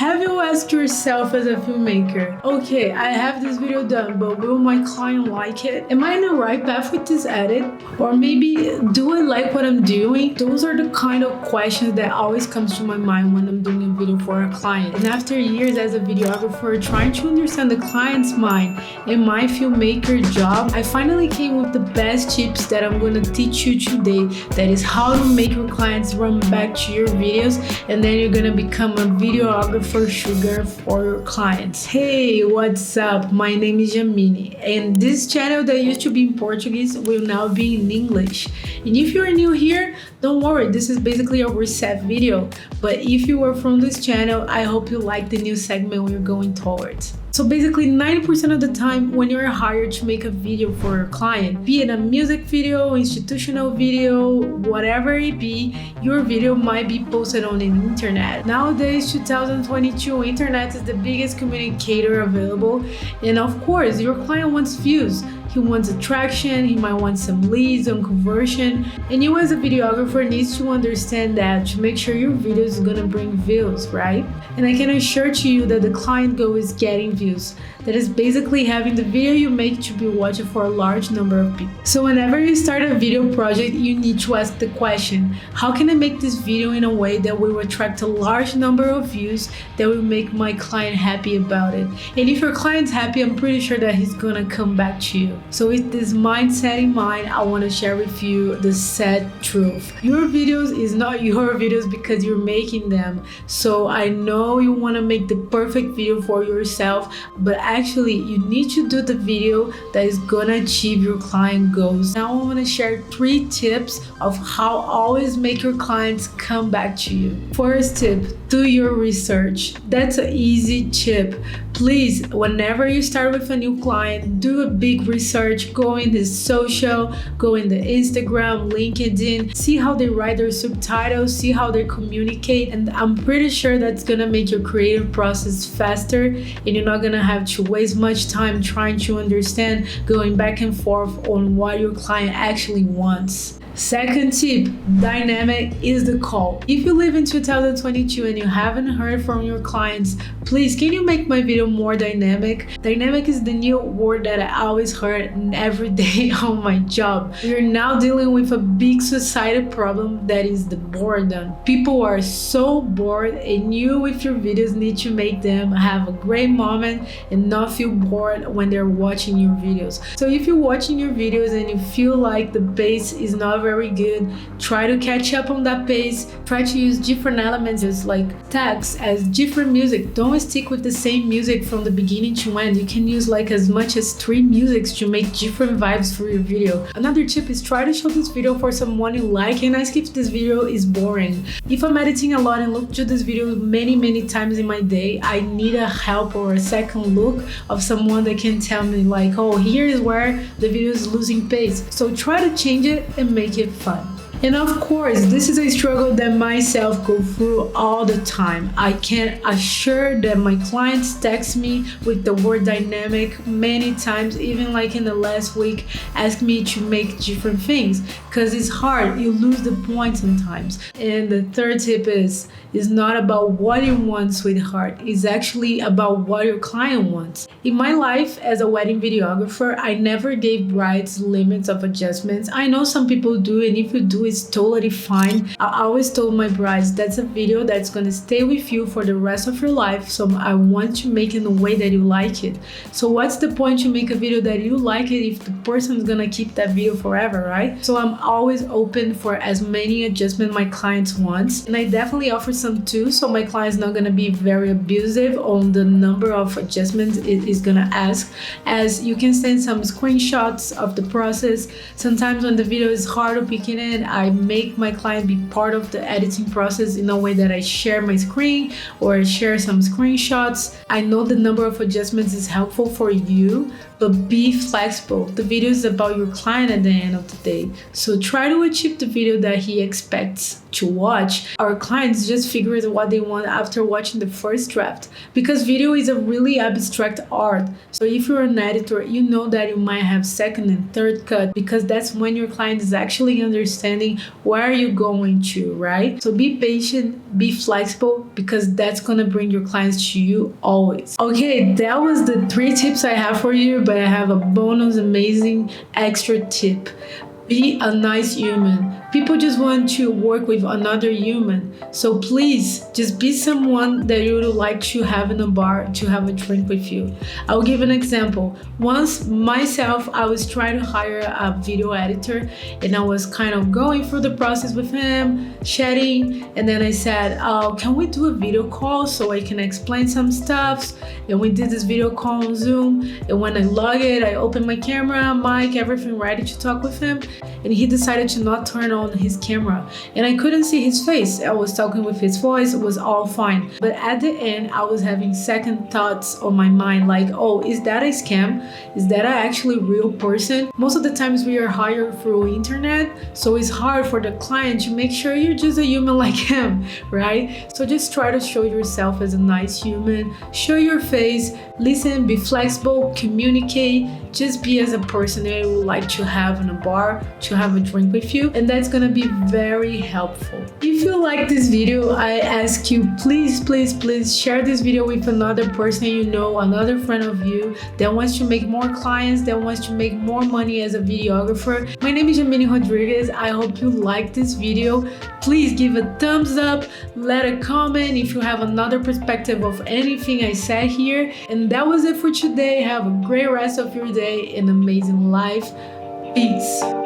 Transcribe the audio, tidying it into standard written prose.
Have you asked yourself as a filmmaker, okay, I have this video done, but will my client like it? Am I in the right path with this edit? Or maybe, do I like what I'm doing? Those are the kind of questions that always comes to my mind when I'm doing a video for a client. And after years as a videographer, trying to understand the client's mind in my filmmaker job, I finally came with the best tips that I'm going to teach you today. That is how to make your clients run back to your videos, and then you're going to become a videographer sugar for your clients. Hey, what's up? My name is Jamini, and this channel that used to be in Portuguese will now be in English. And if you're new here, don't worry, this is basically a reset video. But if you are from this channel, I hope you like the new segment we're going towards. So basically 90% of the time when you're hired to make a video for a client, be it a music video, institutional video, whatever it be, your video might be posted on the internet. Nowadays, 2022, internet is the biggest communicator available. And of course, your client wants views. He wants attraction, he might want some leads on conversion. And you as a videographer needs to understand that to make sure your video is gonna bring views, right? And I can assure to you that the client goal is getting views. That is basically having the video you make to be watched for a large number of people. So whenever you start a video project, you need to ask the question, how can I make this video in a way that will attract a large number of views that will make my client happy about it? And if your client's happy, I'm pretty sure that he's gonna come back to you. So with this mindset in mind, I want to share with you the sad truth. Your videos is not your videos because you're making them. So I know you want to make the perfect video for yourself, but actually you need to do the video that is gonna achieve your client goals. Now I want to share 3 tips of how always make your clients come back to you. First tip, do your research. That's an easy tip. Please, whenever you start with a new client, do a big research. Go in the social, go in the Instagram, LinkedIn, see how they write their subtitles, see how they communicate, and I'm pretty sure that's gonna make your creative process faster, and you're not gonna have to waste much time trying to understand, going back and forth on what your client actually wants. Second tip, dynamic is the call. If you live in 2022 and you haven't heard from your clients, please, can you make my video more dynamic? Dynamic is the new word that I always heard every day on my job. We're now dealing with a big society problem that is the boredom. People are so bored, and you with your videos need to make them have a great moment and not feel bored when they're watching your videos. So if you're watching your videos and you feel like the pace is not very good, try to catch up on that pace. Try to use different elements as like tags as different music. Don't stick with the same music from the beginning to end. You can use like as much as 3 musics to make different vibes for your video. Another tip is try to show this video for someone you like and ask if this video is boring. If I'm editing a lot and look to this video many times in my day, I need a help or a second look of someone that can tell me like, oh, here is where the video is losing pace. So try to change it and make it fun. And of course, this is a struggle that myself go through all the time. I can assure that my clients text me with the word dynamic many times, even like in the last week, ask me to make different things because it's hard. You lose the point sometimes. And the third tip is not about what you want, sweetheart. It's actually about what your client wants. In my life as a wedding videographer, I never gave brides limits of adjustments. I know some people do, and if you do, it's totally fine. I always told my brides that's a video that's gonna stay with you for the rest of your life, so I want to make it in the way that you like it. So what's the point to make a video that you like it if the person's gonna keep that video forever, right? So I'm always open for as many adjustments my clients want, and I definitely offer some too, so my client's not gonna be very abusive on the number of adjustments it is gonna ask. As you can send some screenshots of the process. Sometimes when the video is hard to pick it in, I make my client be part of the editing process in a way that I share my screen or share some screenshots. I know the number of adjustments is helpful for you, but be flexible. The video is about your client at the end of the day. So try to achieve the video that he expects to watch. Our clients just figure out what they want after watching the first draft, because video is a really abstract art. So if you're an editor, you know that you might have second and third cut, because that's when your client is actually understanding saying, where are you going to, right? So be patient, be flexible, because that's gonna bring your clients to you always. Okay, that was the 3 tips I have for you, but I have a bonus amazing extra tip. Be a nice human. People just want to work with another human. So please, just be someone that you would like to have in a bar to have a drink with you. I'll give an example. Once myself, I was trying to hire a video editor, and I was kind of going through the process with him, chatting, and then I said, oh, can we do a video call so I can explain some stuff? And we did this video call on Zoom, and when I log it, I opened my camera, mic, everything ready to talk with him, and he decided to not turn on his camera, and I couldn't see his face. I was talking with his voice, it was all fine, but at the end I was having second thoughts on my mind, like, oh, is that a scam? Is that actually a real person? Most of the times we are hired through internet, so it's hard for the client to make sure you're just a human like him, right? So just try to show yourself as a nice human, show your face, listen, be flexible, communicate, just be as a person that you would like to have in a bar, to have a drink with you, and that's gonna be very helpful. If you like this video, I ask you, please share this video with another person you know, another friend of you that wants to make more clients, that wants to make more money as a videographer. My name is Jamini Rodriguez. I hope you like this video. Please give a thumbs up, let a comment if you have another perspective of anything I said here. And that was it for today. Have a great rest of your day and amazing life. Peace.